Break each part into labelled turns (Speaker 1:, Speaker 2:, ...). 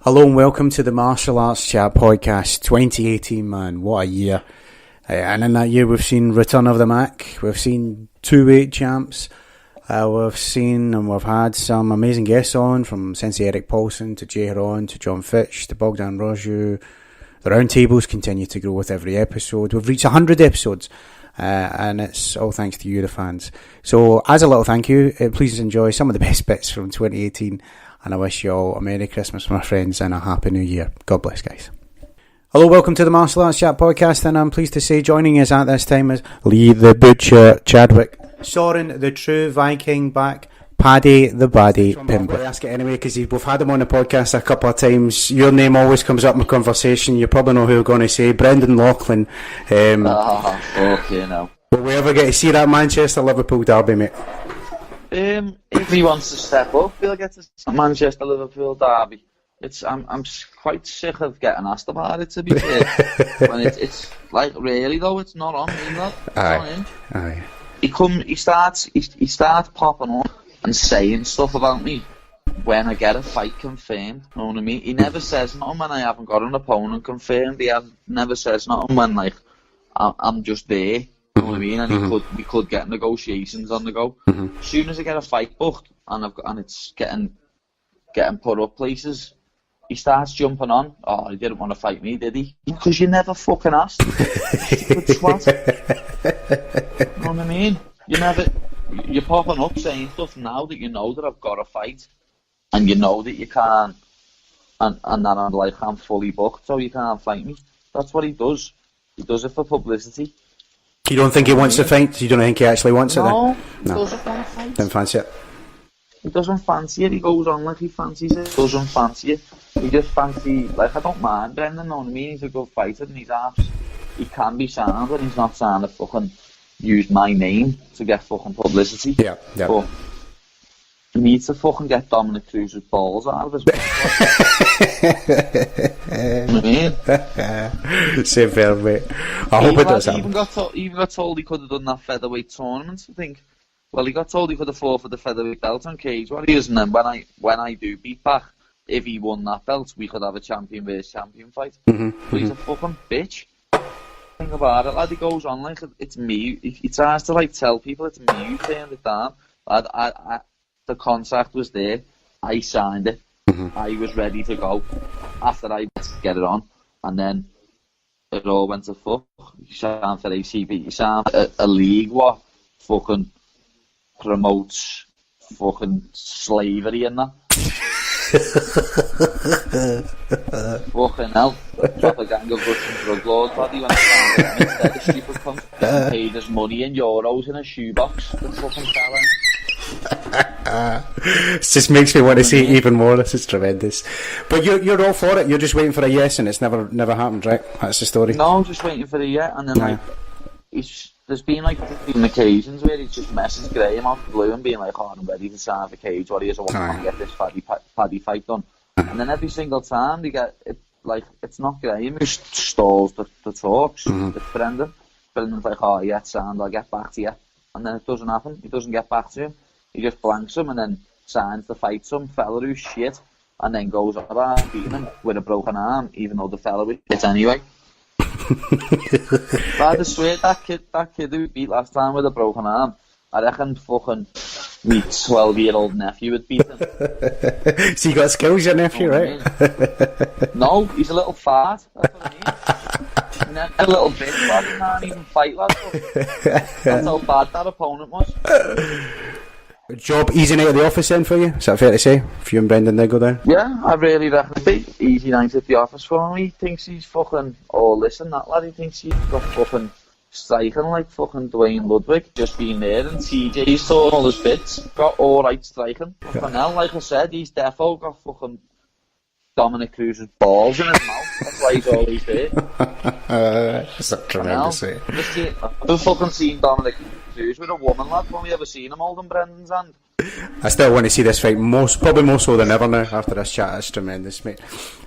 Speaker 1: Hello and welcome to the Martial Arts Chat Podcast 2018, man. What a year. And in that year we've seen Return of the Mac, we've seen two weight champs, we've seen and we've had some amazing guests on, from Sensei Eric Paulson to Jay Heron to John Fitch to Bogdan Roju. The roundtables continue to grow with every episode. We've reached 100 episodes. And it's all thanks to you, the fans. So, as a little thank you, please enjoy some of the best bits from 2018. And I wish you all a Merry Christmas, my friends, and a Happy New Year. God bless, guys. Hello, welcome to the Martial Arts Chat Podcast, and I'm pleased to say joining us at this time is Lee the Butcher Chadwick, Soren the True Viking back, Paddy the Baddie Pimper. I'm going to ask it anyway because we've had him on the podcast a couple of times. Your name always comes up in conversation. You probably know who we're going to say. Brendan Laughlin.
Speaker 2: Okay, now.
Speaker 1: Will we ever get to see that Manchester-Liverpool derby, mate?
Speaker 2: If he wants to step up, he'll get to Manchester-Liverpool derby. I'm quite sick of getting asked about it, to be fair. When it's like, really though, it's not on me, lad. It's not him.
Speaker 1: Aye.
Speaker 2: He starts popping up and saying stuff about me when I get a fight confirmed. You know what I mean? He never says nothing when I haven't got an opponent confirmed. He never says nothing when I'm just there. You know what I mean? And we could get negotiations on the go. As soon as I get a fight booked and it's getting put up places, he starts jumping on. Oh, he didn't want to fight me, did he? Because you never fucking asked. Stupid twat. You know what I mean? You're popping up saying stuff now that you know that I've got a fight, and you know that you can't, and that I'm fully booked, so you can't fight me. That's what he does. He does it for publicity.
Speaker 1: You don't think he wants to fight? You don't think he actually wants it then?
Speaker 2: No, he doesn't want to fight.
Speaker 1: Don't fancy it?
Speaker 2: He doesn't fancy it. He goes on like he fancies it. He doesn't fancy it. He just fancy, I don't mind Brendan, know what I mean? He's a good fighter and he can be sound, and he's not trying to fucking use my name to get fucking publicity.
Speaker 1: Yeah.
Speaker 2: But he needs to fucking get Dominic Cruz's balls out of his mouth. You know what I mean?
Speaker 1: Same fair, mate. I hope it does happen.
Speaker 2: He even got told he could have done that featherweight tournament, I think. Well, he got told he could have fought for the featherweight belt on Cage Warriors, and then when I do beat back, if he won that belt, we could have a champion versus champion fight. But he's a fucking bitch. Think about it, lad. He goes on like it's me. He tries to tell people it's me who turned it down. Lad, the contract was there. I signed it. I was ready to go after I get it on, and then it all went to fuck. You signed for ACB. You signed a league what fucking promotes fucking slavery and that. Fucking hell. Drop a gang of Russian drug lords, buddy, when I found it instead of stupid cunt. Getting paid his money in euros in a shoebox. The fucking selling.
Speaker 1: It just makes me want to see it even more. This is tremendous. But you're all for it. You're just waiting for a yes, and it's never happened, right? That's the story.
Speaker 2: No, just waiting for the yeah, and then there's been occasions where he's just messaged Graham off the blue and being like, "Oh, I'm ready to sign for Cage Warriors. I want to get this Paddy fight done." And then every single time they get it, it's not Graham who stalls the talks. It's Brendan. Brendan's like, "Oh yeah, it's signed. I'll get back to you." And then it doesn't happen. He doesn't get back to him. He just blanks him and then signs to fight some fella who's shit, and then goes on about beating him with a broken arm, even though the fella was shit anyway. But I swear that kid who beat last time with a broken arm, I reckon fucking me 12-year-old nephew would beat him.
Speaker 1: So you got skills, your nephew, right?
Speaker 2: No, he's a little fart. That's what I mean. A little bit, lad. He can't even fight, lad. That's how bad that opponent was.
Speaker 1: Job easy night at the office then for you? Is that fair to say? If you and Brendan then go down?
Speaker 2: Yeah, I really reckon it'd be easy night at the office for him. He thinks he's fucking... Oh, listen, that lad, he thinks he's got fucking striking like fucking Dwayne Ludwig. Just being there, and TJ's taught all his bits. Got alright striking. Fucking hell, like I said, he's defo got fucking Dominic Cruz's balls in his mouth. That's why he's always there.
Speaker 1: That's a tremendous way.
Speaker 2: I've been fucking seen Dominic Cruz with a woman, lad. When we ever seen him holding Brendan's hand.
Speaker 1: I still want to see this fight, probably more so than ever now after this chat. It's tremendous, mate.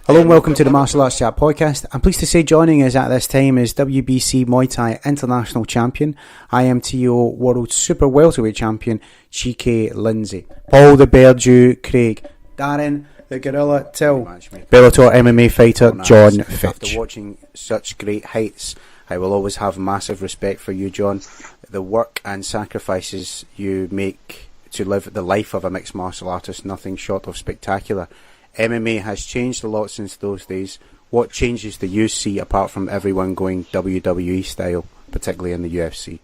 Speaker 1: Hello and welcome to the Martial Arts Chat Podcast. I'm pleased to say joining us at this time is WBC Muay Thai International Champion, IMTO World Super Welterweight Champion, G.K. Lindsay, Paul the Bear Jew Craig, Darren The Gorilla Till. Bellator MMA fighter John Fitch. After watching such great heights, I will always have massive respect for you, John. The work and sacrifices you make to live the life of a mixed martial artist, nothing short of spectacular. MMA has changed a lot since those days. What changes do you see apart from everyone going WWE style, particularly in the UFC?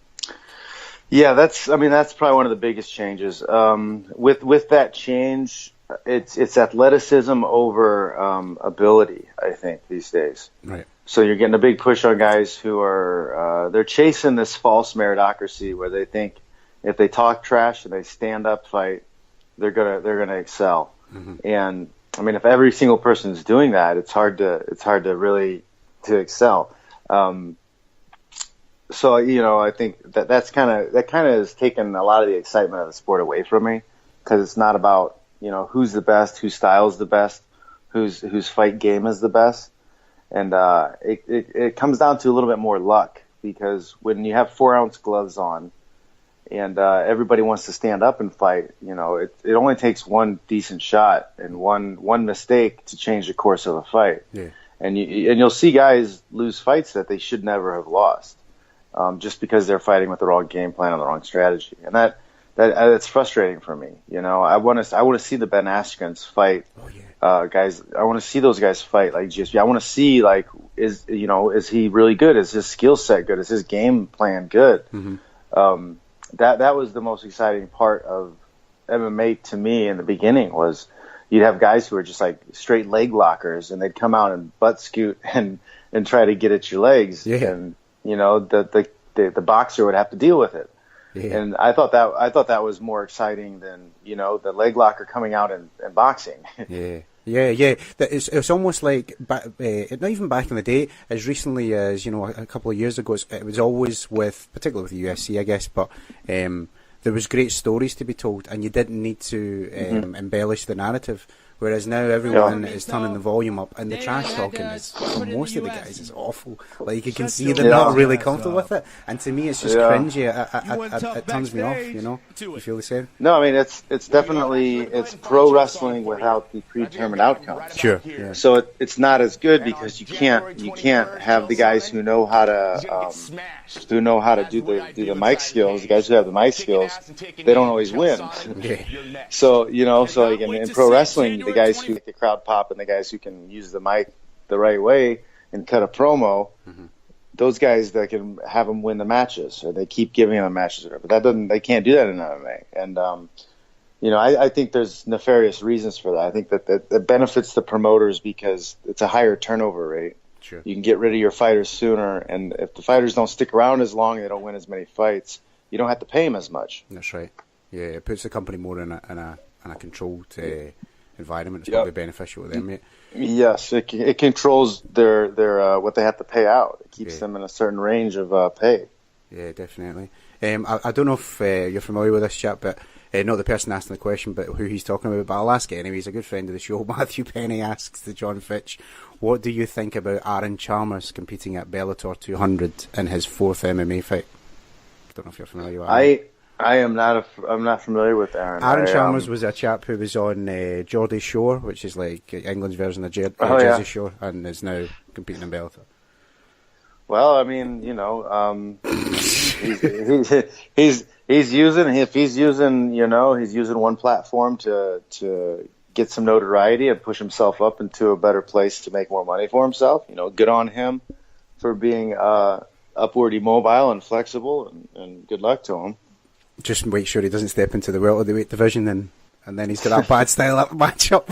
Speaker 3: Yeah, that's probably one of the biggest changes. With that change, it's athleticism over ability, I think, these days.
Speaker 1: Right.
Speaker 3: So you're getting a big push on guys who are they're chasing this false meritocracy where they think if they talk trash and they stand up fight, they're gonna excel.
Speaker 1: Mm-hmm.
Speaker 3: And I mean, if every single person is doing that, it's hard to really to excel. So I think that kind of has taken a lot of the excitement of the sport away from me, because it's not about who's the best, whose style is the best, whose fight game is the best, and it comes down to a little bit more luck, because when you have 4-ounce gloves on and everybody wants to stand up and fight, it only takes one decent shot and one mistake to change the course of a fight.
Speaker 1: Yeah.
Speaker 3: And you'll see guys lose fights that they should never have lost, just because they're fighting with the wrong game plan and the wrong strategy. And that's frustrating for me. I want to see the Ben Askren's fight.
Speaker 1: Oh, yeah.
Speaker 3: Guys, I want to see those guys fight like GSP. I want to see is he really good? Is his skill set good? Is his game plan good?
Speaker 1: Mm-hmm.
Speaker 3: That was the most exciting part of MMA to me in the beginning. Was you'd have guys who were just like straight leg lockers, and they'd come out and butt scoot and try to get at your legs.
Speaker 1: Yeah.
Speaker 3: And the boxer would have to deal with it.
Speaker 1: Yeah.
Speaker 3: And I thought that was more exciting than the leg locker coming out and boxing.
Speaker 1: Yeah. It's almost like not even back in the day, as recently as a couple of years ago. It was always particularly with the UFC, I guess, but there was great stories to be told, and you didn't need to embellish the narrative. Whereas now everyone is turning the volume up, and the trash talking is, for most of the guys, is awful. Like, you can see they're not really comfortable with it, and to me it's just cringy. It turns me off. You feel the same?
Speaker 3: No, I mean it's definitely pro wrestling without the predetermined outcomes.
Speaker 1: Sure. Yeah.
Speaker 3: So it's not as good because you can't have the guys who know how to do the mic skills. The guys who have the mic skills, they don't always win.
Speaker 1: Yeah.
Speaker 3: So like in pro wrestling, the guys who make the crowd pop and the guys who can use the mic the right way and cut a promo, those guys that can have them win the matches, or they keep giving them matches, but they can't do that in MMA. And I think there's nefarious reasons for that. I think that benefits the promoters because it's a higher turnover rate.
Speaker 1: Sure.
Speaker 3: You can get rid of your fighters sooner, and if the fighters don't stick around as long, they don't win as many fights, you don't have to pay them as much.
Speaker 1: That's right. Yeah, it puts the company more in a controlled environment. It's probably beneficial to them, mate.
Speaker 3: Yes, it controls their what they have to pay out. It keeps them in a certain range of pay.
Speaker 1: Yeah, definitely. I don't know if you're familiar with this chap, but not the person asking the question, but who he's talking about. But I'll ask it anyway. He's a good friend of the show. Matthew Penny asks to John Fitch, what do you think about Aaron Chalmers competing at Bellator 200 in his 4th MMA fight? I don't know if you're familiar with that.
Speaker 3: I'm not familiar with Aaron.
Speaker 1: Aaron Chalmers was a chap who was on Geordie Shore, which is like England's version of Jersey Shore, and is now competing in Bellator.
Speaker 3: Well, I mean, he's using one platform to get some notoriety and push himself up into a better place to make more money for himself. Good on him for being upward mobile and flexible, and good luck to him.
Speaker 1: Just make sure he doesn't step into the welterweight division, and then he's got that bad style up matchup.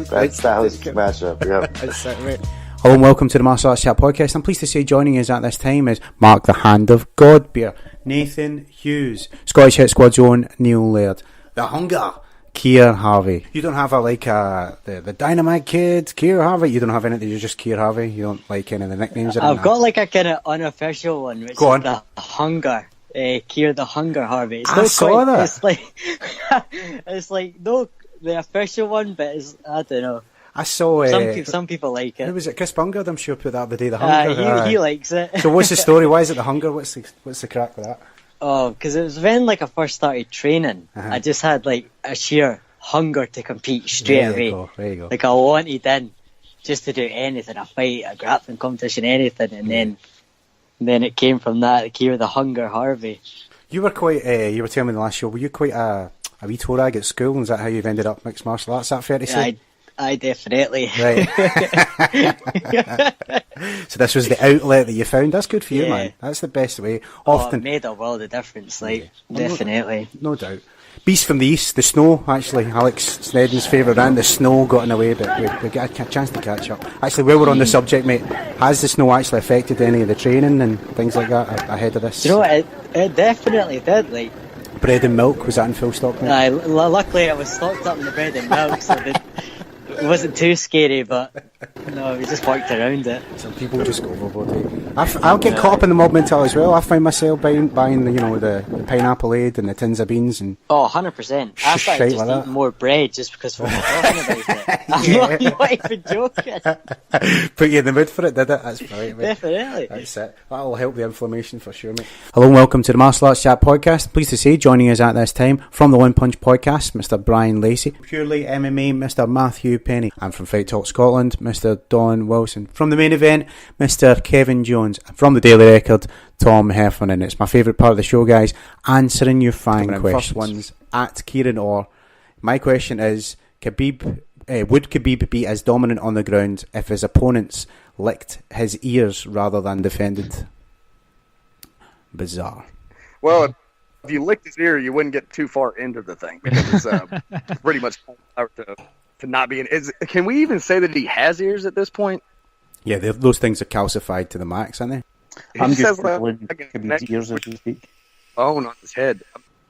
Speaker 3: That stylistic matchup, yeah.
Speaker 1: That's it, mate. Hello and welcome to the Martial Arts Chat Podcast. I'm pleased to say joining us at this time is Mark the Hand of God Beer, Nathan Hughes, Scottish Hit Squad's own Neil Laird, The Hunger, Keir Harvey. You don't have the Dynamite Kid, Keir Harvey? You don't have anything, you're just Keir Harvey? You don't like any of the nicknames?
Speaker 4: I've got like a kind of unofficial one, which
Speaker 1: Go
Speaker 4: is
Speaker 1: on.
Speaker 4: The Hunger. Keir the Hunger Harvey.
Speaker 1: I saw that.
Speaker 4: It's like, it's like, no, the official one, but it's, I don't know.
Speaker 1: I saw
Speaker 4: some people like it.
Speaker 1: Who was it? Chris Bungard, I'm sure, put that the day. The Hunger.
Speaker 4: He likes it.
Speaker 1: So what's the story? Why is it The Hunger? What's the crack with that?
Speaker 4: Oh, because it was when like I first started training.
Speaker 1: Uh-huh.
Speaker 4: I just had like a sheer hunger to compete straight
Speaker 1: There
Speaker 4: away.
Speaker 1: you go. There you go.
Speaker 4: Like I wanted in just to do anything, a fight, a grappling competition, anything, and then it came from that. It came with the hunger, Harvey.
Speaker 1: You were quite. You were telling me in the last show. Were you quite a wee toe rag at school? And is that how you've ended up mixed martial arts? Is that fair to say?
Speaker 4: I definitely.
Speaker 1: Right. So this was the outlet that you found. That's good for you,
Speaker 4: Yeah.
Speaker 1: man. That's the best way.
Speaker 4: It
Speaker 1: Often,
Speaker 4: made a world of difference. Like definitely.
Speaker 1: no doubt. Beast from the East, the snow. Actually, Alex Snedden's favourite round. The snow got in the way, but we got a chance to catch up. Actually, while we're on the subject, mate, has the snow actually affected any of the training and things like that ahead of this?
Speaker 4: You know what? It definitely did. Like,
Speaker 1: Bread and milk, was that in full stock, mate?
Speaker 4: luckily I was stocked up in the bread and milk, so it wasn't too scary. But no, we just worked around it.
Speaker 1: Some people just go overboard. I'll get caught up in the mob mentality as well. I find myself buying the pineapple aid and the tins of beans and.
Speaker 4: Oh, 100%. I started
Speaker 1: Shite
Speaker 4: just
Speaker 1: like that.
Speaker 4: eating more bread just because we were talking about it. I'm not even joking.
Speaker 1: Put you in the mood for it, did it? That's brilliant, mate.
Speaker 4: Definitely.
Speaker 1: That's it. That'll help the inflammation for sure, mate. Hello and welcome to the Martial Arts Chat Podcast. Pleased to say, joining us at this time from the One Punch Podcast, Mr. Brian Lacey. Purely MMA, Mr. Matthew Penny. And from Fight Talk Scotland, Mr. Don Wilson. From the main event, Mr. Kevin Jones. And from the Daily Record, Tom Heffernan. It's my favourite part of the show, guys. Answering your fine questions. First one's at Kieran Orr. My question is, would Khabib be as dominant on the ground if his opponents licked his ears rather than defended? Bizarre.
Speaker 5: Well, if you licked his ear, you wouldn't get too far into the thing because it's pretty much to not be in. Can we even say that he has ears at this point?
Speaker 1: Yeah, those things are calcified to the max, aren't they?
Speaker 6: I'm
Speaker 5: He
Speaker 6: just
Speaker 5: says,
Speaker 6: pulling Khabib's ears as we speak.
Speaker 5: Oh, not his head.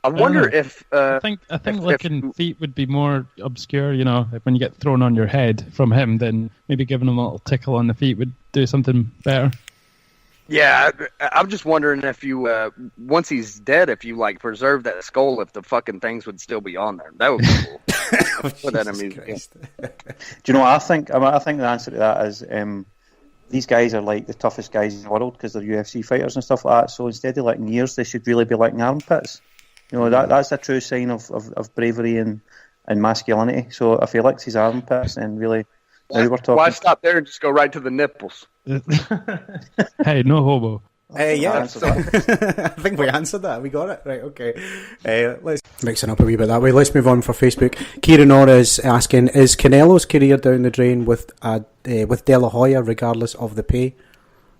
Speaker 5: I wonder if
Speaker 7: I think licking feet would be more obscure. You know, when you get thrown on your head from him, then maybe giving him a little tickle on the feet would do something better.
Speaker 5: Yeah, I'm just wondering if you once he's dead, if you like preserve that skull, if the fucking things would still be on there. That would be cool. Put that in a museum.
Speaker 6: Do you know what I think? I think the answer to that is these guys are like the toughest guys in the world because they're UFC fighters and stuff like that. So instead of licking ears, they should really be licking armpits. You know, that's a true sign of bravery and masculinity. So if he licks his armpits, then really, now we're talking.
Speaker 5: Why stop there and just go right to the nipples?
Speaker 7: Hey, no hobo.
Speaker 1: Yeah, I think we answered that. We got it right. Okay, let's mix it up a wee bit that way. Let's move on for Facebook. Kieran Orr is asking: is Canelo's career down the drain with De La Hoya, regardless of the pay?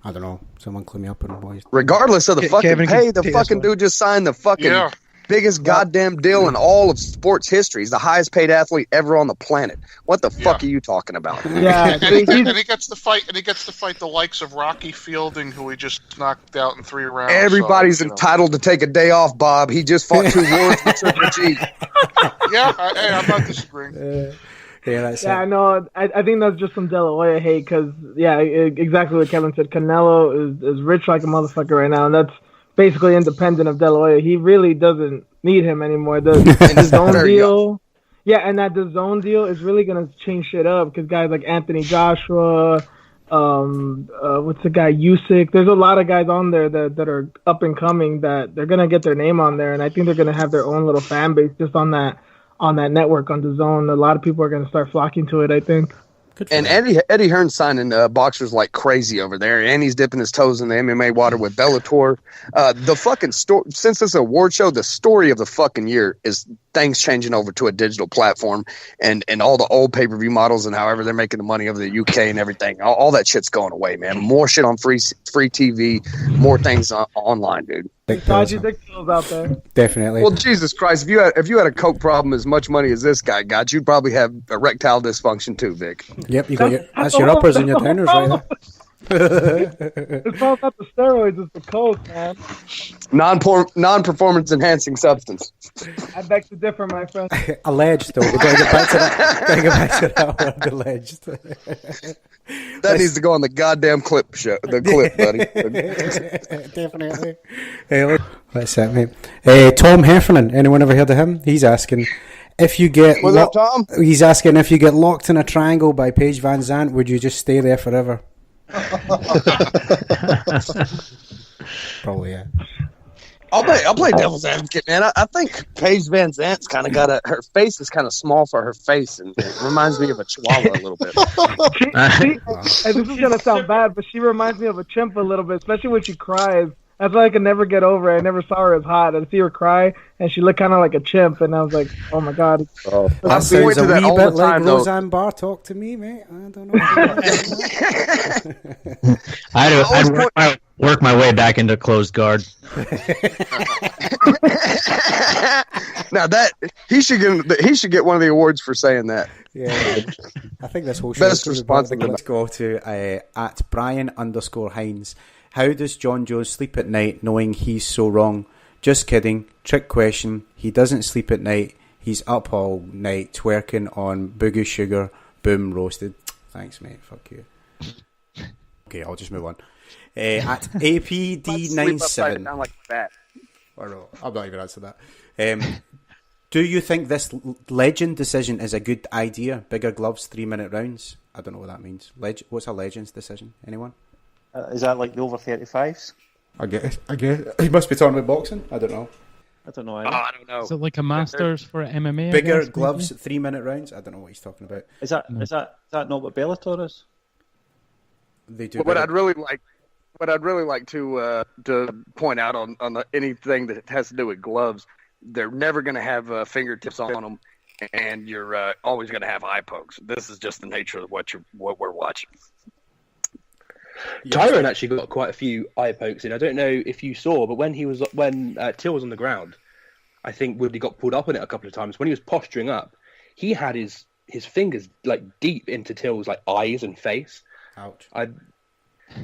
Speaker 1: I don't know. Someone clue me up on why.
Speaker 5: Regardless of the fucking
Speaker 8: Kevin
Speaker 5: pay, the
Speaker 8: can
Speaker 5: fucking dude just signed the fucking biggest goddamn deal in all of sports history. He's the highest paid athlete ever on the planet. What the fuck are you talking about?
Speaker 8: Yeah,
Speaker 9: and he gets to fight the likes of Rocky Fielding, who he just knocked out in 3 rounds.
Speaker 5: Everybody's entitled to take a day off, Bob. He just fought 2 wars with Triple G.
Speaker 9: Yeah, I'm not disagreeing.
Speaker 8: Yeah, no, I think that's just some De La Hoya hate because, exactly what Kevin said. Canelo is rich like a motherfucker right now, and that's basically independent of De La Hoya. He really doesn't need him anymore. The DAZN deal, and that DAZN deal is really going to change shit up because guys like Anthony Joshua, what's the guy, Usyk, there's a lot of guys on there that are up and coming that they're going to get their name on there, and I think they're going to have their own little fan base just on that network, on DAZN. A lot of people are going to start flocking to it, I think.
Speaker 5: And Eddie Hearn's signing boxers like crazy over there, and he's dipping his toes in the MMA water with Bellator. The fucking story, since it's an award show, the story of the fucking year is things changing over to a digital platform, and all the old pay-per-view models and however they're making the money over the UK and everything. All that shit's going away, man. More shit on free TV, more things online, dude.
Speaker 8: Dodgy dick pills out there.
Speaker 1: Definitely.
Speaker 5: Well, Jesus Christ, if you had a coke problem as much money as this guy got, you'd probably have erectile dysfunction too, Vic.
Speaker 1: Yep, you got that's your uppers and your downers right there.
Speaker 8: It's all about the steroids, it's the coke, man.
Speaker 5: Non-performance enhancing substance.
Speaker 8: I beg to differ, my friend.
Speaker 1: Alleged, though. We've got to get back to that. Got to get back to that word, alleged.
Speaker 5: That needs to go on the goddamn clip show. The clip, buddy.
Speaker 1: Definitely. Hey, that's it, mate. Tom Heffernan. Anyone ever heard of him? He's asking if you get.
Speaker 5: What's up, Tom?
Speaker 1: He's asking if you get locked in a triangle by Paige Van Zandt, would you just stay there forever? Probably, yeah.
Speaker 5: I'll play devil's advocate, man. I think Paige Van Zant's kind of got her face is kind of small for her face, and it reminds me of a chihuahua a little bit.
Speaker 8: And this is gonna sound bad, but she reminds me of a chimp a little bit, especially when she cries. That's why I could never get over it. I never saw her as hot. I'd see her cry, and she looked kind of like a chimp, and I was like, oh my god.
Speaker 1: That sounds a wee bit like Roseanne Barr talk to me, mate. I don't know.
Speaker 10: I'd work my way back into closed guard.
Speaker 5: Now that he should get one of the awards for saying that.
Speaker 1: Yeah, I think this whole show.
Speaker 5: Best response.
Speaker 1: Let's go to at Brian_Hines. How does John Jones sleep at night knowing he's so wrong? Just kidding. Trick question. He doesn't sleep at night. He's up all night twerking on Boogie Sugar. Boom, roasted. Thanks, mate. Fuck you. Okay, I'll just move on. At APD97.
Speaker 5: Down like that.
Speaker 1: I'm not even answering that. Do you think this legend decision is a good idea? Bigger gloves, 3-minute rounds? I don't know what that means. What's a legend's decision? Anyone?
Speaker 6: Is that like the over 35s?
Speaker 1: I guess. He must be talking about boxing. I don't know.
Speaker 6: I don't know.
Speaker 5: I don't know.
Speaker 7: Is it like a Masters for MMA?
Speaker 1: Bigger gloves, 3-minute rounds? I don't know what he's talking about.
Speaker 6: Is that not what Bellator is?
Speaker 1: They do.
Speaker 5: What I'd really like to point out on anything that has to do with gloves, they're never going to have fingertips on them, and you're always going to have eye pokes. This is just the nature of what we're watching.
Speaker 11: Yes. Tyrone actually got quite a few eye pokes in. I don't know if you saw, but when Till was on the ground, I think Woodley got pulled up on it a couple of times. When he was posturing up, he had his fingers like deep into Till's like eyes and face.
Speaker 1: Ouch!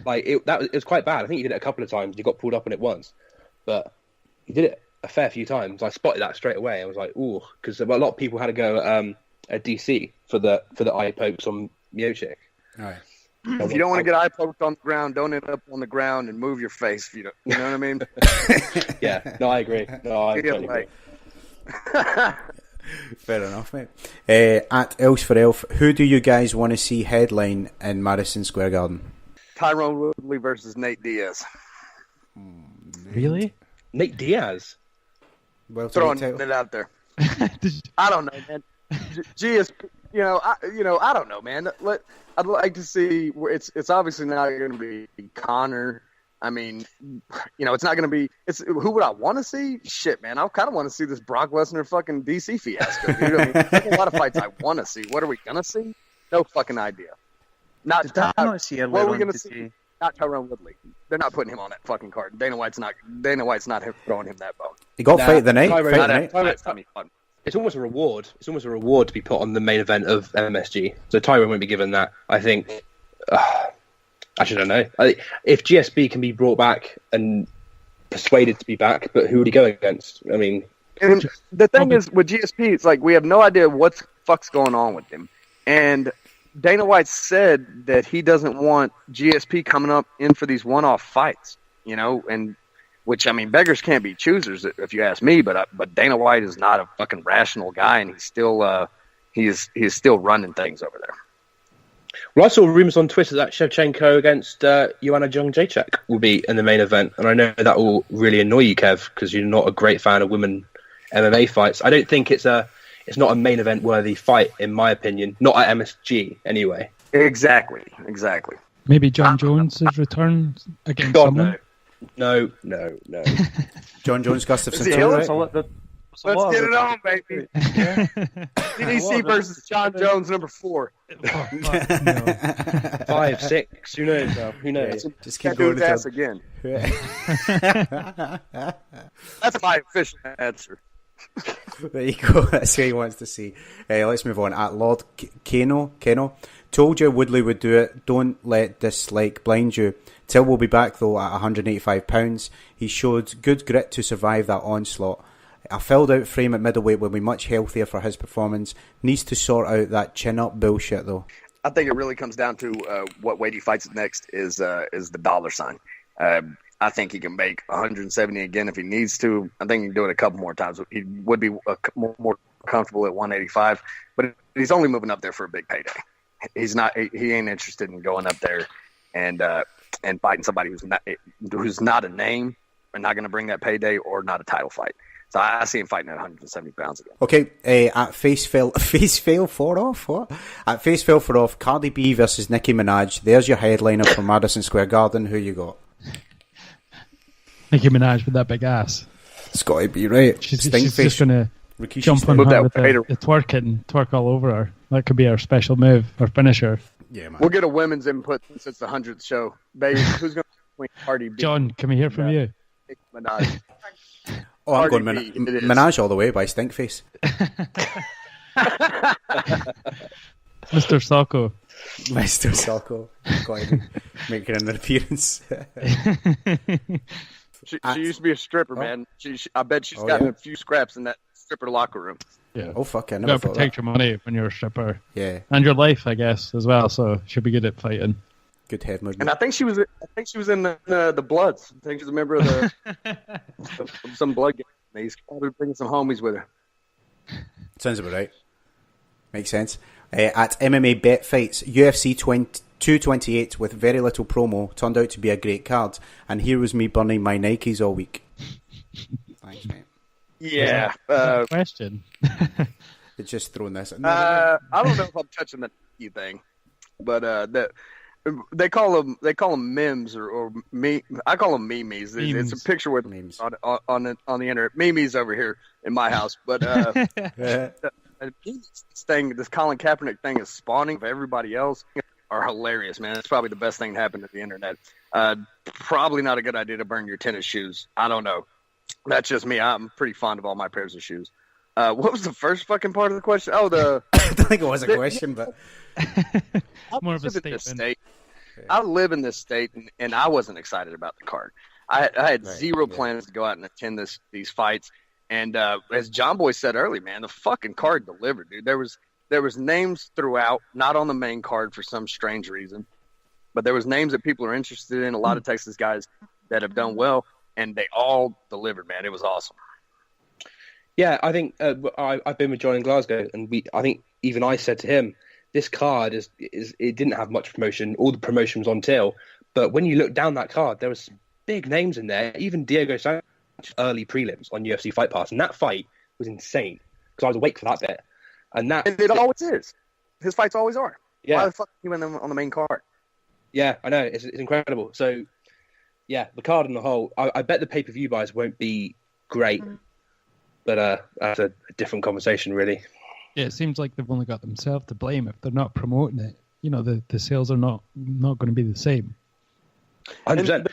Speaker 11: It was quite bad. I think he did it a couple of times. He got pulled up on it once, but he did it a fair few times. I spotted that straight away. I was like, ooh, because a lot of people had to go at DC for the eye pokes on Miocic.
Speaker 1: All right.
Speaker 5: If you don't want to get eye poked on the ground, don't end up on the ground and move your face. If you don't, you know what I mean?
Speaker 11: Yeah, no, I agree. No, I totally agree.
Speaker 1: Fair enough, mate. At Elf for Elf, who do you guys want to see headline in Madison Square Garden?
Speaker 5: Tyrone Woodley versus Nate Diaz.
Speaker 7: Really?
Speaker 11: Nate Diaz?
Speaker 1: Well,
Speaker 5: throwing it out there. I don't know, man. GSP, I don't know, man. I'd like to see. It's obviously not going to be Connor. I mean, it's not going to be. Who would I want to see? Shit, man. I kind of want to see this Brock Lesnar fucking DC fiasco, dude. I mean, there's a lot of fights I want to see. What are we gonna see? No fucking idea. What are we gonna see? Not Tyrone Woodley. They're not putting him on that fucking card. Dana White's not throwing him that bone.
Speaker 1: He got fight the night.
Speaker 11: It's almost a reward. It's almost a reward to be put on the main event of MSG. So Tyrone won't be given that. I think. Actually, I don't know. If GSP can be brought back and persuaded to be back, but who would he go against? I mean,
Speaker 5: and the thing is with GSP, it's like we have no idea what the fuck's going on with him. And Dana White said that he doesn't want GSP coming up in for these one-off fights, and which, I mean, beggars can't be choosers if you ask me, but Dana White is not a fucking rational guy, and he's still still running things over there.
Speaker 11: Well, I saw rumors on Twitter that Shevchenko against Joanna Jędrzejczyk will be in the main event, and I know that will really annoy you, Kev, because you're not a great fan of women MMA fights. I don't think it's not a main event worthy fight, in my opinion. Not at MSG, anyway.
Speaker 5: Exactly.
Speaker 7: Maybe John Jones' return against someone?
Speaker 11: No.
Speaker 1: John Jones, Gustafsson, right?
Speaker 5: Let's get it on, baby. DDC versus John Jones, number 4.
Speaker 11: 5, 6. Who knows? Who knows?
Speaker 1: Yeah, just keep
Speaker 5: going
Speaker 1: to
Speaker 5: his ass again. That's my official answer.
Speaker 1: There you go. That's who he wants to see. Let's move on. At Lord Keno, told you Woodley would do it. Don't let dislike blind you. Till will be back though at £185. He showed good grit to survive that onslaught. A filled out frame at middleweight will be much healthier for his performance. Needs to sort out that chin up bullshit though.
Speaker 5: I think it really comes down to what weight he fights next is the dollar sign. I think he can make 170 again if he needs to. I think he can do it a couple more times. He would be more comfortable at 185, but he's only moving up there for a big payday. He ain't interested in going up there and fighting somebody who's not a name are not going to bring that payday or not a title fight. So I see him fighting at 170 pounds again.
Speaker 1: Okay, at face fail for off, Cardi B versus Nicki Minaj. There's your headliner from Madison Square Garden. Who you got?
Speaker 7: Nicki Minaj with that big ass.
Speaker 1: It's got to be right.
Speaker 7: She's just going to jump on her with the twerk and twerk all over her. That could be our special move, our finisher.
Speaker 1: Yeah, man.
Speaker 5: We'll get a women's input since it's the 100th show. Baby, who's going to win Cardi B?
Speaker 7: John, can we hear from you?
Speaker 5: Nicki Minaj.
Speaker 1: Oh, I'm going Minaj all the way by Stinkface.
Speaker 7: Mr. Socko.
Speaker 1: Mr. Socko. Making an appearance.
Speaker 5: She used to be a stripper, man. I bet she's gotten a few scraps in that stripper locker room.
Speaker 7: Yeah.
Speaker 1: Oh, fuck, I never
Speaker 7: you gotta
Speaker 1: thought
Speaker 7: protect
Speaker 1: that.
Speaker 7: your money when you're a stripper.
Speaker 1: Yeah.
Speaker 7: And your life, I guess, as well, so she'll be good at fighting.
Speaker 1: Good head movement.
Speaker 5: And I think she was in the Bloods. I think she was a member of the some blood game. He's probably bringing some homies with her.
Speaker 1: Sounds about right. Makes sense. At MMA Bet Fights, UFC 228 with very little promo turned out to be a great card, and here was me burning my Nikes all week. Thanks, mate.
Speaker 5: Yeah.
Speaker 7: Question.
Speaker 1: It's just throwing this.
Speaker 5: I don't know if I'm touching the Nike thing, but they call them memes or me. I call them memes. It's a picture with memes on the internet. Memes over here in my house, but this Colin Kaepernick thing is spawning for everybody else are hilarious, man. It's probably the best thing to happen to the internet. Probably not a good idea to burn your tennis shoes. I don't know. That's just me. I'm pretty fond of all my pairs of shoes. What was the first fucking part of the question? Oh,
Speaker 1: I don't think it was a question, but
Speaker 7: more of a statement.
Speaker 5: I live in this state, and I wasn't excited about the card. I had zero plans to go out and attend these fights. And as John Boy said earlier, man, the fucking card delivered, dude. There was names throughout, not on the main card for some strange reason, but there was names that people are interested in. A lot of Texas guys that have done well, and they all delivered, man. It was awesome.
Speaker 11: Yeah, I think I've been with John in Glasgow, and I think even I said to him, this card is it didn't have much promotion. All the promotion was on Till, but when you look down that card, there was some big names in there. Even Diego Sanchez early prelims on UFC Fight Pass, and that fight was insane because I was awake for that bit. And
Speaker 5: it always is. His fights always are.
Speaker 11: Yeah.
Speaker 5: Why the fuck you win them on the main card?
Speaker 11: Yeah, I know. It's incredible. So, yeah, the card on the whole, I bet the pay-per-view buys won't be great, but that's a different conversation, really.
Speaker 7: Yeah, it seems like they've only got themselves to blame if they're not promoting it. You know, the sales are not going to be the same.
Speaker 11: 100%.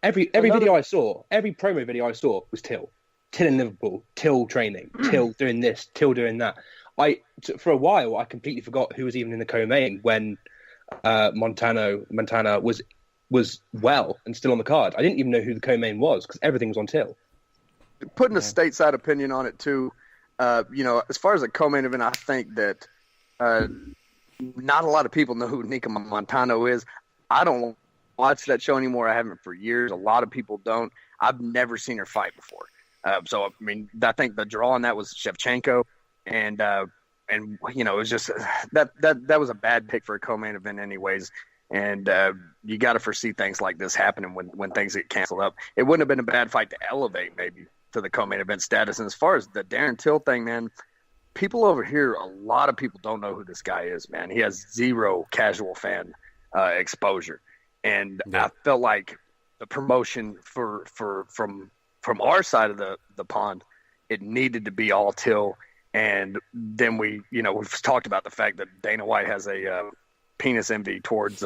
Speaker 11: Every video I saw, every promo video I saw was Till in Liverpool, Till training, Till doing this, Till doing that. For a while, I completely forgot who was even in the co-main when Montana was well and still on the card. I didn't even know who the co-main was because everything was on Till.
Speaker 5: Putting a stateside opinion on it too, as far as a co-main event, I think that not a lot of people know who Nika Montano is. I don't watch that show anymore. I haven't for years. A lot of people don't. I've never seen her fight before. So, I mean, I think the draw on that was Shevchenko. And it was just that was a bad pick for a co-main event anyways. And you got to foresee things like this happening when things get canceled up. It wouldn't have been a bad fight to elevate maybe to the co-main event status. And as far as the Darren Till thing, man, people over here, a lot of people don't know who this guy is, man. He has zero casual fan exposure. And I felt like the promotion from our side of the pond, it needed to be all Till. And then we've talked about the fact that Dana White has a penis envy towards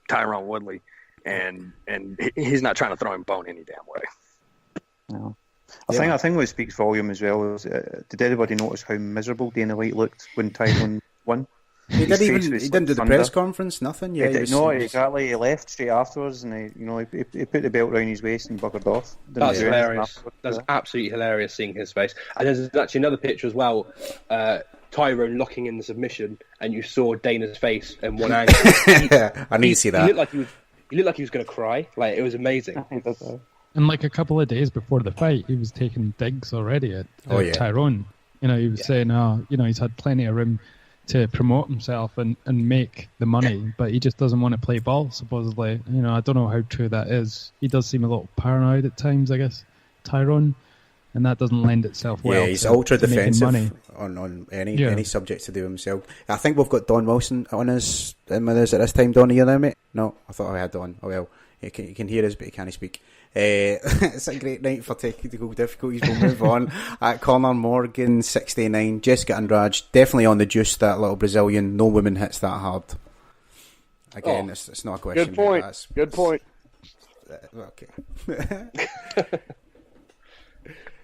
Speaker 5: Tyron Woodley, and he's not trying to throw him bone any damn way.
Speaker 6: No. I think what speaks volume as well is did anybody notice how miserable Dana White looked when Tyron won?
Speaker 1: He didn't do the press conference, nothing. Yeah,
Speaker 6: exactly. He left straight afterwards, and he put the belt around his waist and buggered off.
Speaker 11: That's hilarious. That's absolutely hilarious seeing his face. And there's actually another picture as well. Tyrone locking in the submission, and you saw Dana's face in one angle.
Speaker 1: I need to see that.
Speaker 11: He looked like he was going to cry. Like, it was amazing.
Speaker 7: And like a couple of days before the fight, he was taking digs already at Tyrone. He was saying, he's had plenty of room to promote himself and make the money, but he just doesn't want to play ball, supposedly. You know, I don't know how true that is. He does seem a little paranoid at times, I guess, Tyrone, and that doesn't lend itself well.
Speaker 1: Yeah, he's
Speaker 7: to,
Speaker 1: ultra
Speaker 7: to making
Speaker 1: defensive
Speaker 7: money.
Speaker 1: on any subject to do himself. I think we've got Don Wilson on us with us at this time. Don, are you there, mate? No, I thought I had Don. Oh well, you can hear us, but he can't speak. It's a great night for technical difficulties. We'll move on. At Connor Morgan 69, Jessica Andrade definitely on the juice. That little Brazilian, no woman hits that hard. Again, it's not a question.
Speaker 5: Good point. Good point.
Speaker 1: Okay.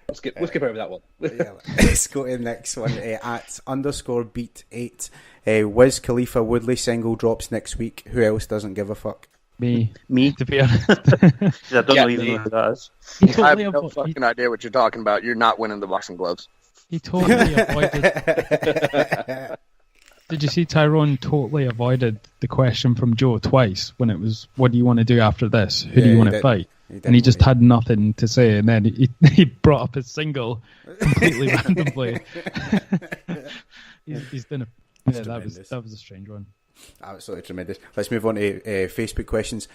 Speaker 11: We'll skip over that one.
Speaker 1: Let's go to the next one. At _beat8, Wiz Khalifa Woodley single drops next week. Who else doesn't give a fuck?
Speaker 7: Me,
Speaker 6: to be honest. I don't know even who that is.
Speaker 5: I have no fucking idea what you're talking about. You're not winning the boxing gloves.
Speaker 7: He totally avoided. Did you see Tyrone totally avoided the question from Joe twice when it was, what do you want to do after this? Who do you want to fight? And he just had nothing to say, and then he brought up his single completely randomly. he's been a... Yeah, that was a strange one.
Speaker 1: Absolutely tremendous. Let's move on to Facebook questions.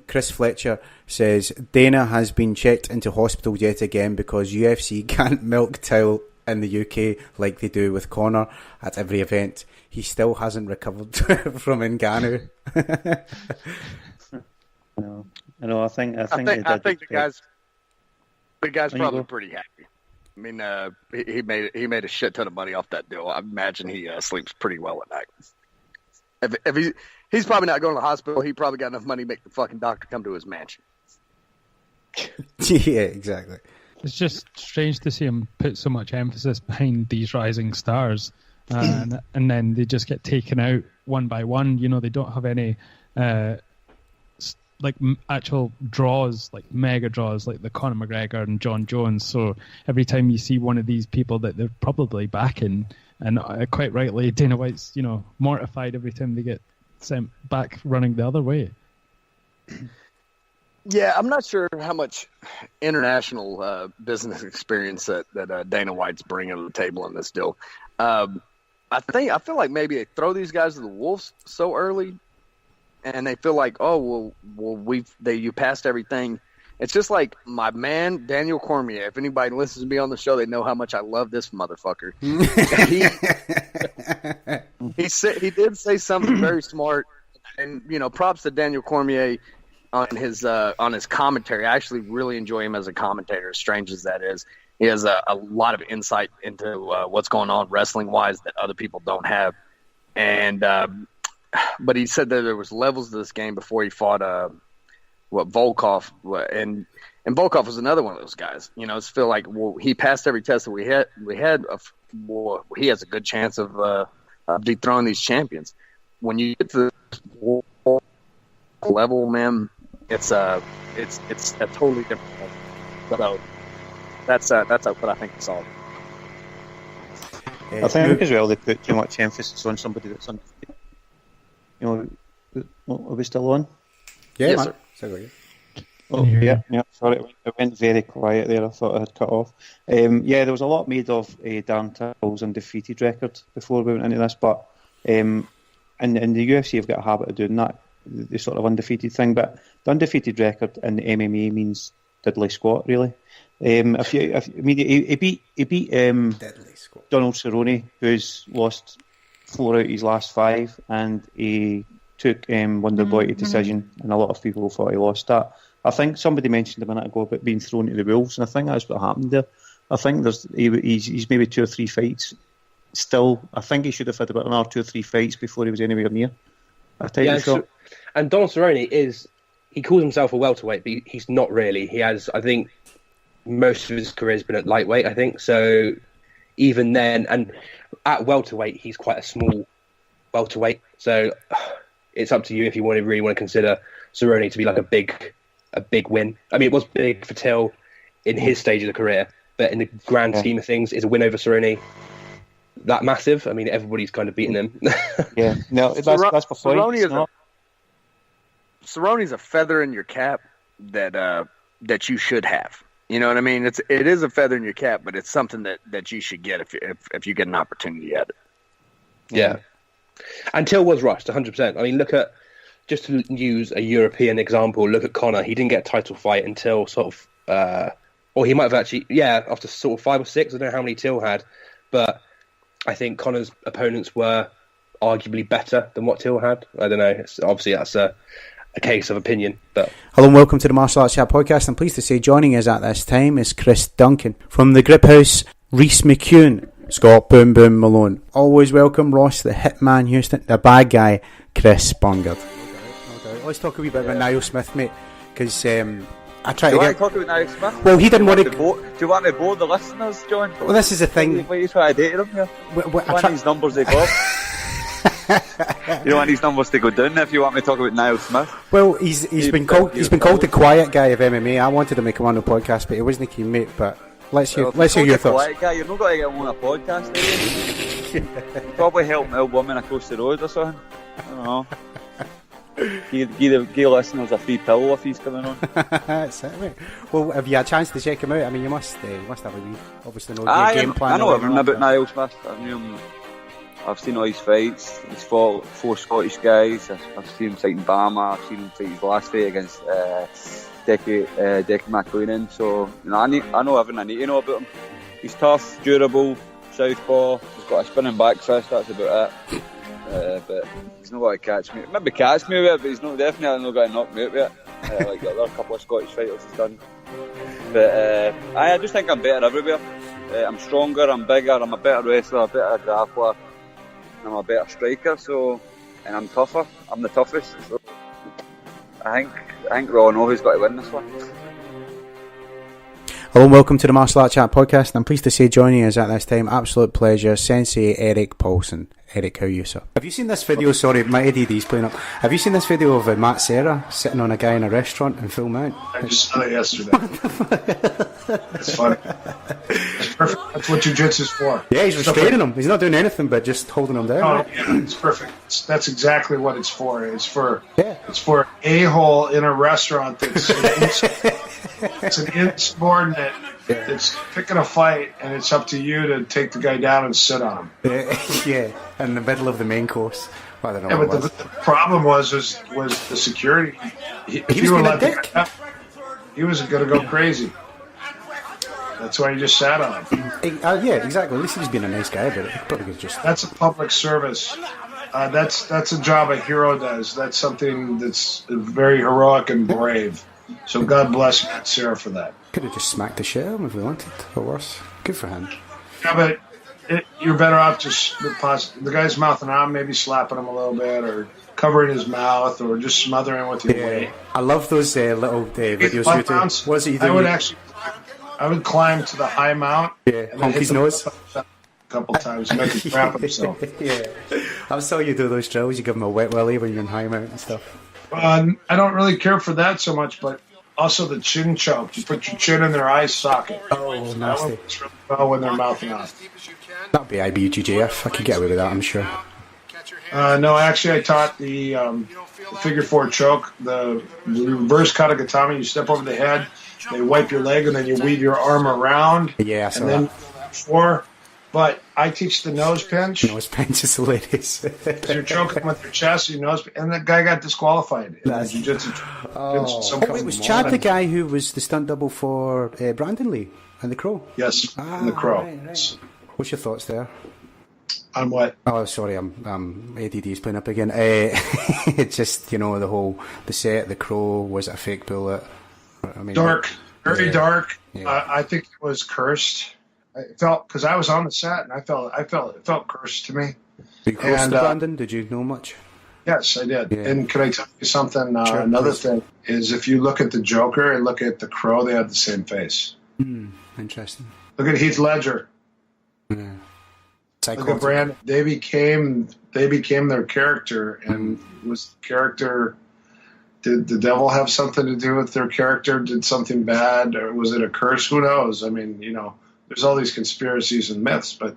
Speaker 1: Chris Fletcher says, Dana has been checked into hospital yet again because UFC can't milk Till in the UK like they do with Conor at every event. He still hasn't recovered from Ngannou.
Speaker 6: No, I think
Speaker 5: the guy's probably pretty happy. I mean, he made a shit ton of money off that deal. I imagine he sleeps pretty well at night. If he's probably not going to the hospital, he probably got enough money to make the fucking doctor come to his mansion.
Speaker 1: Yeah, exactly.
Speaker 7: It's just strange to see him put so much emphasis behind these rising stars, and then they just get taken out one by one. You know, they don't have any actual draws, like mega draws, like the Conor McGregor and John Jones. So every time you see one of these people that they're probably backing, and quite rightly, Dana White's, you know, mortified every time they get sent back running the other way.
Speaker 5: Yeah, I'm not sure how much international business experience that Dana White's bringing to the table in this deal. I feel like maybe they throw these guys to the wolves so early, and they feel like, oh well, you passed everything. It's just like my man Daniel Cormier. If anybody listens to me on the show, they know how much I love this motherfucker. he did say something very smart, and you know, props to Daniel Cormier on his commentary. I actually really enjoy him as a commentator, as strange as that is. He has a lot of insight into what's going on wrestling wise that other people don't have, and but he said that there was levels to this game before he fought Volkov, and Volkov was another one of those guys. You know, it's feel like, well, he passed every test that we had. He has a good chance of dethroning these champions. When you get to this level, man, it's a totally different level. So that's what I think it's all.
Speaker 6: I think as well they put too much emphasis on somebody that's undefeated. You know, are we still on?
Speaker 1: Yeah,
Speaker 5: yes,
Speaker 1: man.
Speaker 5: sir.
Speaker 6: Oh, yeah. Sorry, it went very quiet there. I thought I had cut off. There was a lot made of Darren Till's undefeated record before we went into this, but in the UFC have got a habit of doing that, the sort of undefeated thing. But the undefeated record in the MMA means diddly squat, really. He beat Donald Cerrone, who's lost 4 out of his last 5, and he took Wonderboy to decision, and a lot of people thought he lost that. I think somebody mentioned a minute ago about being thrown to the wolves, and I think that's what happened there. I think he's maybe 2 or 3 fights still. I think he should have had about another 2 or 3 fights before he was anywhere near a title shot.
Speaker 11: And Donald Cerrone he calls himself a welterweight, but he's not really. He has, I think, most of his career has been at lightweight, I think. So even then, and at welterweight, he's quite a small welterweight. So it's up to you if you really want to consider Cerrone to be like a big win. I mean, it was big for Till in his stage of the career, but in the grand scheme of things, is a win over Cerrone that massive? I mean, everybody's kind of beaten him.
Speaker 6: Yeah, no, that's my point.
Speaker 5: Cerrone's a feather in your cap that you should have. You know what I mean? It is a feather in your cap, but it's something that you should get if you get an opportunity at it.
Speaker 11: Yeah. And Till was rushed, 100%. I mean, look at, just to use a European example, look at Conor. He didn't get a title fight until sort of, or he might have actually, after sort of 5 or 6. I don't know how many Till had, but I think Conor's opponents were arguably better than what Till had. I don't know. Obviously, that's a case of opinion. But
Speaker 1: hello and welcome to the Martial Arts Chat podcast. I'm pleased to say joining us at this time is Chris Duncan. From the Grip House, Rhys McEwen, Scott Boom Boom Malone. Always welcome Ross, the Hitman Houston, the bad guy, Chris Bungard. Let's talk a wee bit about Niall Smith, mate, because I try to get...
Speaker 12: talk about Niall Smith?
Speaker 1: Well, he didn't want to...
Speaker 12: Do you want to bore the listeners, John?
Speaker 1: Well, this is the thing.
Speaker 12: What are you trying to do to them here? What these numbers they got? You don't want these numbers to go down if you want me to talk about Niall Smith.
Speaker 1: Well, he's been called the quiet guy of MMA. I wanted to make him on the podcast, but he wasn't keen, mate. But let's hear your thoughts.
Speaker 12: Quiet guy, you're not going to get him on a podcast, are you? Probably help an old woman across the road or something. I don't know. Give listeners a free pillow if he's coming on.
Speaker 1: That's it, mate. Well, have you had a chance to check him out? I mean, you must have a wee, obviously know the game plan.
Speaker 12: I know everything about Niall Smith. I knew him. I've seen all his fights. He's fought 4 Scottish guys. I've seen him fighting Bama. I've seen him fight his last fight against Decky McLennan. So I know everything I need to know about him. He's tough, durable, southpaw. He's got a spinning back fist. That's about it. But he's not going to catch me. Maybe catch me with it, but he's definitely not going to knock me out with it. Like the other couple of Scottish fighters he's done. But I just think I'm better everywhere. I'm stronger, I'm bigger, I'm a better wrestler, a better grappler, and I'm a better striker. And I'm tougher. I'm the toughest. So I think we all know who's got to win this one.
Speaker 1: Hello and welcome to the Martial Arts Chat podcast. I'm pleased to say joining us at this time, absolute pleasure, Sensei Eric Paulson. Eric, how are you, sir? Have you seen this video? Sorry, my ADD's playing up. Have you seen this video of Matt Serra sitting on a guy in a restaurant in full mount?
Speaker 13: I just saw it yesterday. It's funny. It's perfect. That's what jiu-jitsu's for.
Speaker 1: Yeah, he's restraining him. He's not doing anything but just holding him down.
Speaker 13: Oh, yeah, it's perfect. That's exactly what it's for. It's for an a-hole in a restaurant that's it's an insubordinate that's picking a fight, and it's up to you to take the guy down and sit on him.
Speaker 1: Yeah, in the middle of the main course. Well, I don't know.
Speaker 13: Yeah, but the problem was the security.
Speaker 1: He was being a dick.
Speaker 13: He was going to go crazy. That's why he just sat on him.
Speaker 1: Yeah, exactly. At least he's being a nice guy, but it probably was just...
Speaker 13: That's a public service. That's a job a hero does. That's something that's very heroic and brave. So God bless Matt Serra for that.
Speaker 1: Could have just smacked the shit out of him if we wanted, or worse. Good for him.
Speaker 13: Yeah, but you're better off just the guy's mouthing on, maybe slapping him a little bit, or covering his mouth, or just smothering with your weight.
Speaker 1: I love those little videos you do. What's it you do?
Speaker 13: I would climb to the high mount.
Speaker 1: Yeah, honk his nose.
Speaker 13: A couple times, make him crap himself.
Speaker 1: Yeah, I saw you do those drills. You give him a wet willy when you're in high mount and stuff.
Speaker 13: I don't really care for that so much, but also the chin choke. You put your chin in their eye socket.
Speaker 1: Oh, nasty.
Speaker 13: That works really well when they're mouthing off.
Speaker 1: That'd be IBUGJF. I could get away with that, I'm sure.
Speaker 13: No, actually, I taught the figure 4 choke, the reverse katagatame. You step over the head, they wipe your leg, and then you weave your arm around.
Speaker 1: Yeah, so
Speaker 13: and then 4. But I teach the nose pinch.
Speaker 1: Nose pinch is hilarious.
Speaker 13: You're choking with your chest, your nose, and that guy got disqualified in the jiu-jitsu.
Speaker 1: Wait, was Chad the guy who was the stunt double for Brandon Lee and the Crow?
Speaker 13: Yes, and the Crow.
Speaker 1: Right. What's your thoughts there?
Speaker 13: On what?
Speaker 1: Oh, sorry, I'm ADD's playing up again. It's just, the set, the Crow, was it a fake bullet? I mean,
Speaker 13: dark, very dark.
Speaker 1: Yeah.
Speaker 13: I think it was cursed. I felt, because I was on the set, and it felt cursed to me.
Speaker 1: Were you close to Brandon? Did you know much?
Speaker 13: Yes, I did. Yeah. And can I tell you something?
Speaker 1: Sure,
Speaker 13: another thing is, if you look at the Joker and look at the Crow, they have the same face.
Speaker 1: Interesting.
Speaker 13: Look at Heath Ledger.
Speaker 1: Yeah.
Speaker 13: Look at Brandon. They became their character, and was the character. Did the devil have something to do with their character? Did something bad, or was it a curse? Who knows? I mean, there's all these conspiracies and myths, but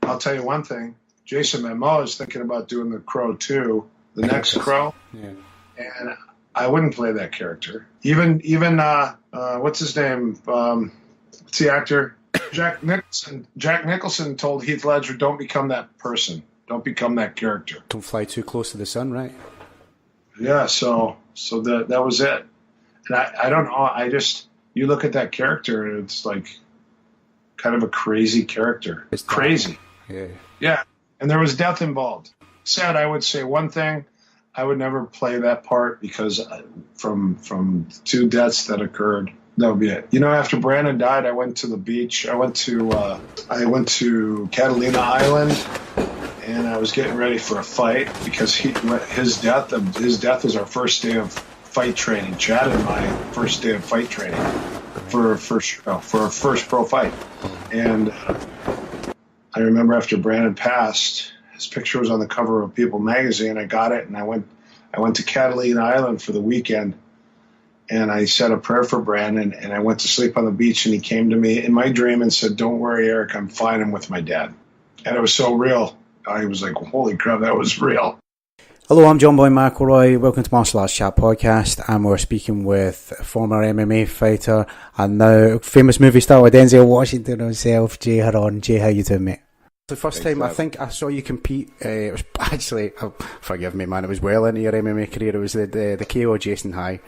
Speaker 13: I'll tell you one thing. Jason Momoa is thinking about doing the Crow 2, the next Crow.
Speaker 1: Yeah.
Speaker 13: And I wouldn't play that character. Even what's his name? What's the actor? Jack Nicholson. Jack Nicholson told Heath Ledger, "Don't become that person." Don't become that character.
Speaker 1: Don't fly too close to the sun, right?
Speaker 13: Yeah, so that was it. And I don't know, you look at that character and it's like kind of a crazy character. It's crazy.
Speaker 1: Yeah.
Speaker 13: Yeah. And there was death involved. Sad, I would say one thing, I would never play that part because from 2 deaths that occurred, that would be it. You know, after Brandon died, I went to the beach. I went to Catalina Island, and I was getting ready for a fight because his death was our first day of fight training. Chad and my first day of fight training for our first pro fight. And I remember after Brandon passed, his picture was on the cover of People magazine. I got it, and I went to Catalina Island for the weekend. And I said a prayer for Brandon, and I went to sleep on the beach, and he came to me in my dream and said, "Don't worry, Eric, I'm fine. I'm with my dad." And it was so real. I was like, holy crap, that was real.
Speaker 1: Hello, I'm John Boy McElroy. Welcome to Martial Arts Chat Podcast, and we're speaking with former MMA fighter and now famous movie star with Denzel Washington himself, Jay Haron. Jay, how you doing, mate? The first time I think I saw you compete, it was actually, forgive me, man, it was well into your MMA career. It was the KO Jason High.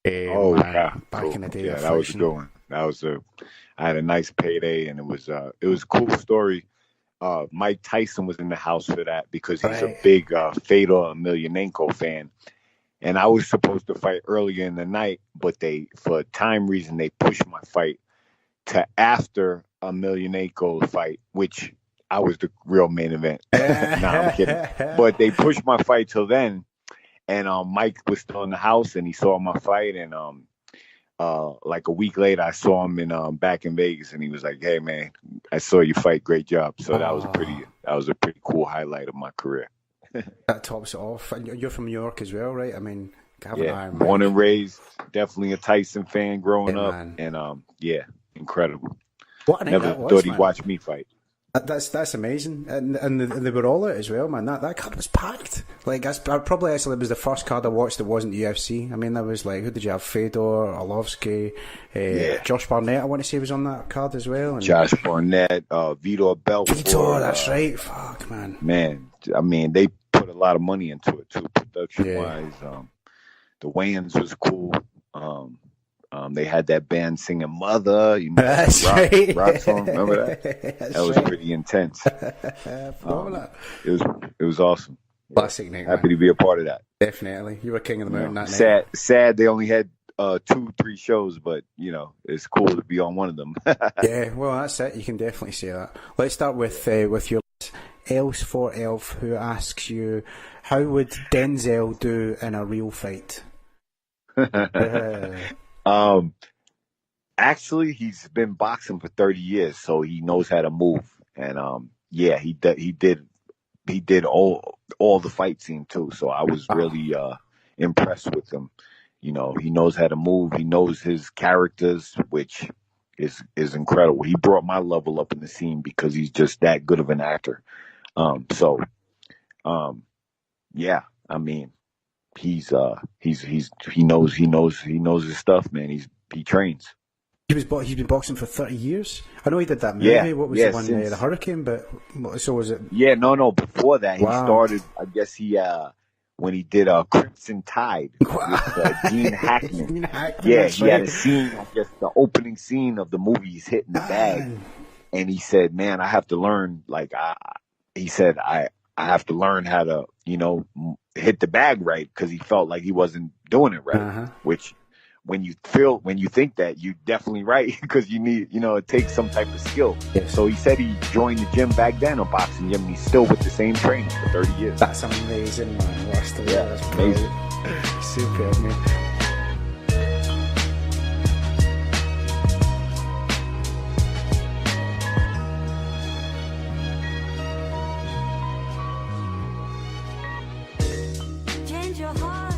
Speaker 1: Back in the day.
Speaker 14: Yeah, that was a good one. I had a nice payday, and it was a cool story. Mike Tyson was in the house for that because he's a big Fedor Emelianenko fan, and I was supposed to fight earlier in the night, but for time reason, they pushed my fight to after Emelianenko's fight, which I was the real main event. I'm kidding, but they pushed my fight till then. And Mike was still in the house, and he saw my fight. And like a week later, I saw him back in Vegas, and he was like, "Hey, man, I saw you fight. Great job." So that was a pretty cool highlight of my career.
Speaker 1: That tops it off. And you're from New York as well, right? I mean,
Speaker 14: born and raised, definitely a Tyson fan growing up, man. And incredible.
Speaker 1: What a night
Speaker 14: Never
Speaker 1: that was,
Speaker 14: thought he'd
Speaker 1: man.
Speaker 14: watch me fight.
Speaker 1: That's amazing, and they were all out as well, man. That card was packed. Like, it was the first card I watched that wasn't UFC. I mean, there was like, who did you have? Fedor, Arlovsky, Josh Barnett. I want to say was on that card as well. And
Speaker 14: Josh Barnett, Vitor Belfort.
Speaker 1: Vitor, that's right. Fuck, man.
Speaker 14: Man, I mean, they put a lot of money into it too, production wise. The weigh-ins was cool. They had that band singing "Mother," you know,
Speaker 1: that's
Speaker 14: rock song. Remember that? That was pretty intense. It was awesome.
Speaker 1: Classic night.
Speaker 14: Happy to be a part of that.
Speaker 1: Definitely, you were king of the mountain that night.
Speaker 14: Sad they only had 2-3 shows, but you know it's cool to be on one of them.
Speaker 1: Yeah, well, that's it. You can definitely say that. Let's start with your Else for Elf, who asks you, how would Denzel do in a real fight?
Speaker 14: Actually, he's been boxing for 30 years, so he knows how to move. And he did all the fight scene too. So I was really impressed with him. You know, he knows how to move. He knows his characters, which is incredible. He brought my level up in the scene because he's just that good of an actor. Yeah, I mean, he knows his stuff, man. He trains.
Speaker 1: He's been boxing for 30 years. I know he did that movie.
Speaker 14: Yeah,
Speaker 1: what was the one? The Hurricane, but so was it?
Speaker 14: Yeah, no. Before that, he started. I guess when he did Crimson Tide with Gene Hackman. He had a scene. I guess the opening scene of the movie, he's hitting the bag, and he said, "Man, I have to learn." Like I have to learn how to, hit the bag right, because he felt like he wasn't doing it right. Which, when you think that, you're definitely right, because you need, it takes some type of skill. So he said he joined the gym back then, a boxing gym, and he's still with the same trainer for 30 years.
Speaker 1: That's amazing, man. That's
Speaker 14: amazing.
Speaker 1: Super, man.
Speaker 15: Change your heart.